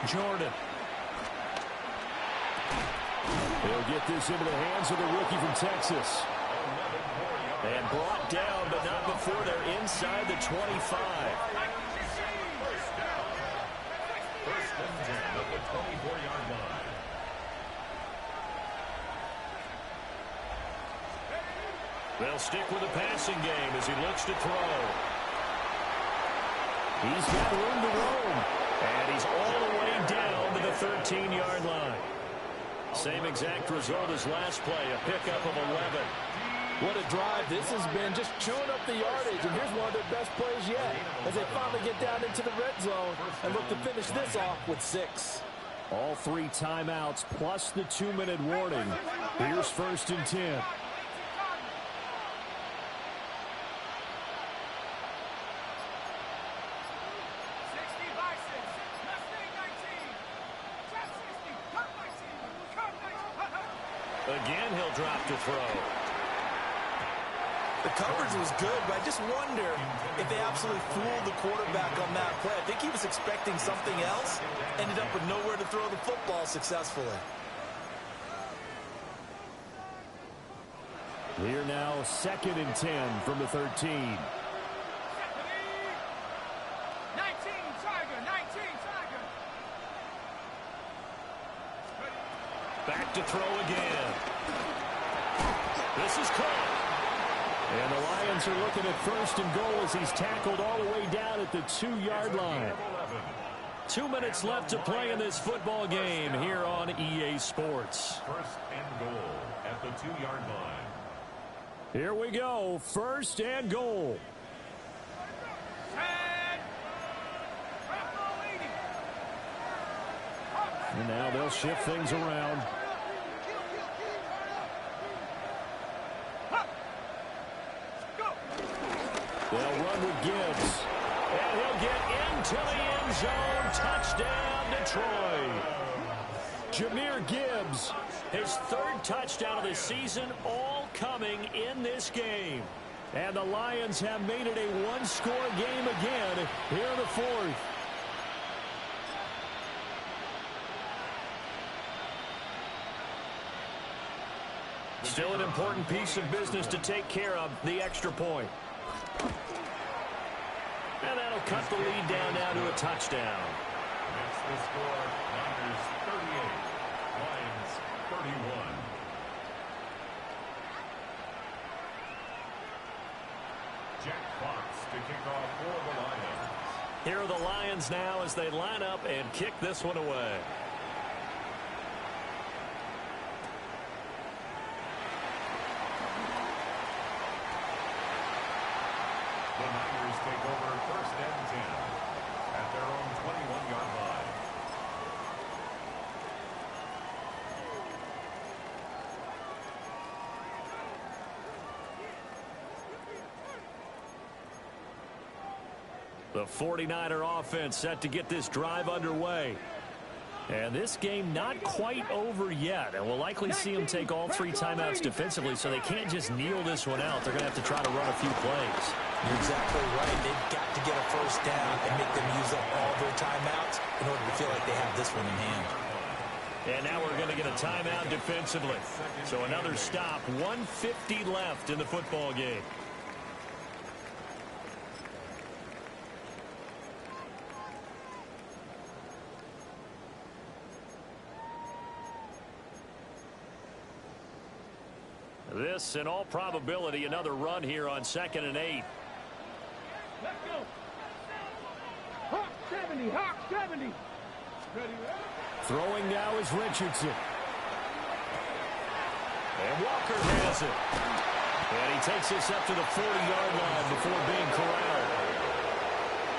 Jordan. He'll get this into the hands of the rookie from Texas. And brought down, but not before they're inside the 25. First down. 1st and 10 at the 24-yard line. They'll stick with the passing game as he looks to throw. He's got room to roam. And he's all the way down to the 13-yard line. Same exact result as last play, a pickup of 11. What a drive this has been, just chewing up the yardage, and here's one of their best plays yet as they finally get down into the red zone and look to finish this off with 6. All 3 timeouts plus the 2-minute warning. Here's 1st and 10. Again, he'll drop to throw. The coverage was good, but I just wonder if they absolutely fooled the quarterback on that play. I think he was expecting something else, ended up with nowhere to throw the football successfully. Here now, 2nd and 10 from the 13. 19, Tiger, 19, Tiger. Back to throw again. This is caught. And the Lions are looking at 1st and goal as he's tackled all the way down at the 2-yard line. 2 minutes left to play in this football game here on EA Sports. 1st and goal at the 2-yard line. Here we go, 1st and goal. And now they'll shift things around. They'll run with Gibbs. And he'll get into the end zone. Touchdown, Detroit. Jahmyr Gibbs. His 3rd touchdown of the season, all coming in this game. And the Lions have made it a 1-score game again here in the 4th. Still an important piece of business to take care of, the extra point. And that'll cut the lead down now to a touchdown. That's the score. Niners 38, Lions 31. Jack Fox to kick off for the Lions. Here are the Lions now as they line up and kick this one away. The Niners take over 1st and 10 at their own 21-yard line. The 49er offense set to get this drive underway. And this game not quite over yet. And we'll likely see them take all 3 timeouts defensively, so they can't just kneel this one out. They're going to have to try to run a few plays. You're exactly right. They've got to get a 1st down and make them use up all their timeouts in order to feel like they have this one in hand. And now we're going to get a timeout defensively. So another stop, 1:50 left in the football game. This, in all probability, another run here on 2nd and 8. Let's go. Hawk 70, Hawk 70. Ready, Throwing now is Richardson. And Walker has it. And he takes this up to the 40-yard line before being corralled.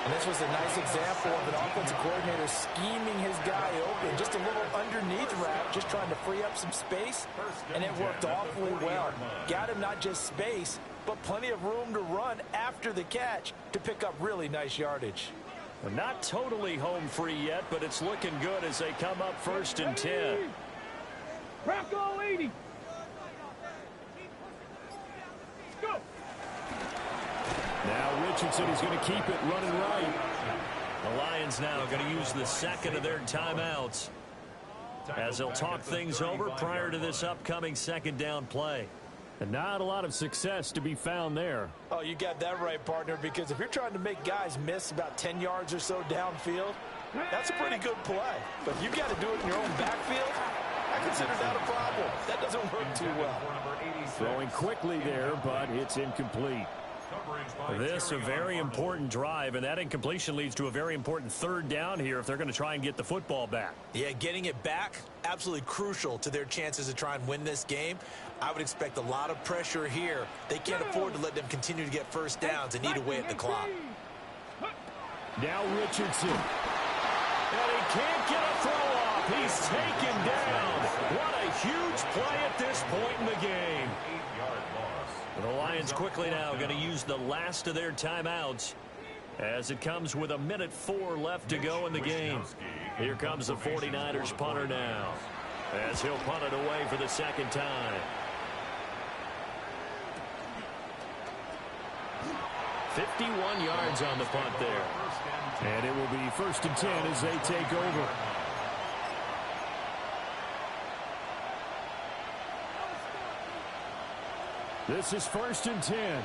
And this was a nice example of an offensive coordinator scheming his guy open. Just a little underneath route, just trying to free up some space. And it worked awfully well. Got him not just space, but plenty of room to run after the catch to pick up really nice yardage. Not totally home free yet, but it's looking good as they come up 1st and 10. Bronco 80. Go. Now Richardson is going to keep it running right. The Lions now going to use the 2nd of their timeouts as they'll talk things over prior to this upcoming 2nd down play. And not a lot of success to be found there. Oh, you got that right, partner, because if you're trying to make guys miss about 10 yards or so downfield, that's a pretty good play. But if you got to do it in your own backfield, I consider that a problem. That doesn't work too well. Throwing quickly there, but it's incomplete. This a very important drive, and that incompletion leads to a very important third down here if they're going to try and get the football back. Yeah, getting it back, absolutely crucial to their chances to try and win this game. I would expect a lot of pressure here. They can't afford to let them continue to get first downs and eat away at the clock. Now Richardson. And he can't get a throw off. He's taken down. What a huge play at this point in the game. The Lions quickly now going to use the last of their timeouts as it comes with 1:04 left to go in the game. Here comes the 49ers punter now as he'll punt it away for the second time. 51 yards on the punt there. And it will be 1st and 10 as they take over. This is 1st and 10.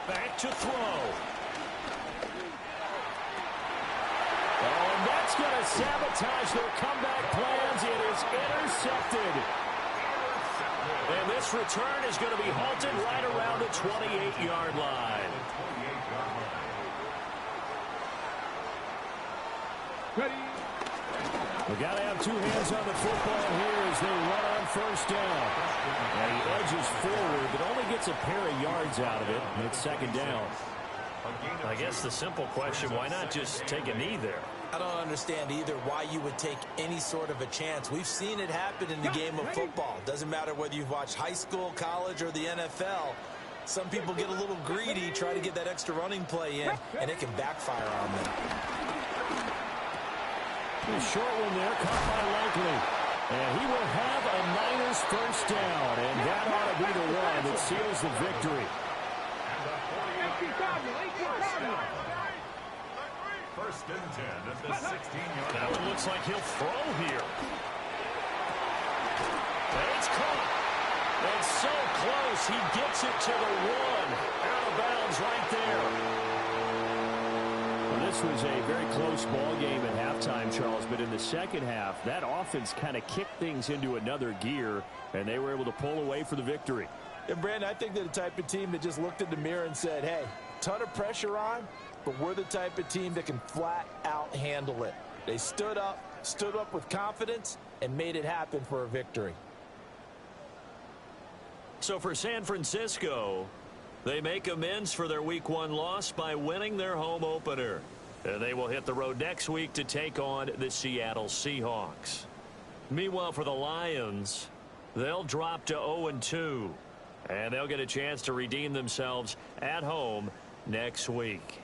Back to throw. Oh, and that's going to sabotage their comeback plans. It is intercepted. And this return is going to be halted right around the 28-yard line. We got to have two hands on the football here as they run on 1st down. And he edges forward, but only gets a pair of yards out of it. And it's 2nd down. I guess the simple question, why not just take a knee there? I don't understand either why you would take any sort of a chance. We've seen it happen in the game of football. Doesn't matter whether you've watched high school, college, or the NFL. Some people get a little greedy, try to get that extra running play in, and it can backfire on them. A short one there, caught by Likely. And he will have a Niners 1st down. And that ought to be the one that seals the victory. 1st and 10 at the 16-yard line. Now it looks like he'll throw here. And it's caught. And so close, he gets it to the 1. Out of bounds right there. This was a very close ball game at halftime, Charles, but in the second half, that offense kind of kicked things into another gear, and they were able to pull away for the victory. And, Brandon, I think they're the type of team that just looked in the mirror and said, hey, ton of pressure on, but we're the type of team that can flat out handle it. They stood up with confidence, and made it happen for a victory. So for San Francisco, they make amends for their Week 1 loss by winning their home opener. And they will hit the road next week to take on the Seattle Seahawks. Meanwhile, for the Lions, they'll drop to 0-2. And they'll get a chance to redeem themselves at home next week.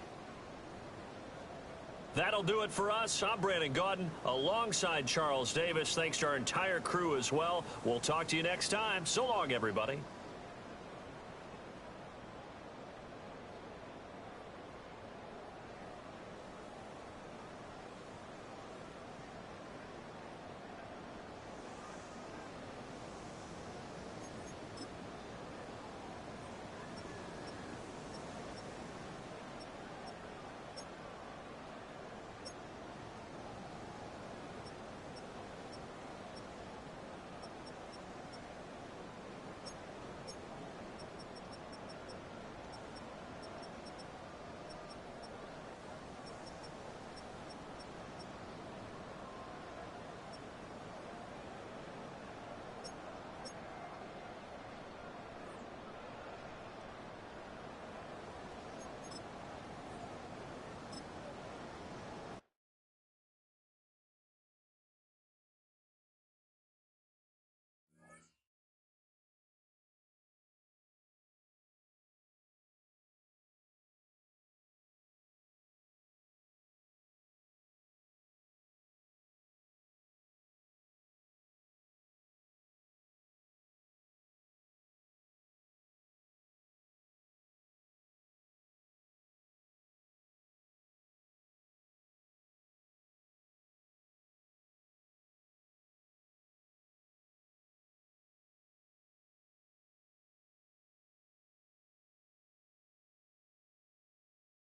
That'll do it for us. I'm Brandon Gaudin alongside Charles Davis. Thanks to our entire crew as well. We'll talk to you next time. So long, everybody.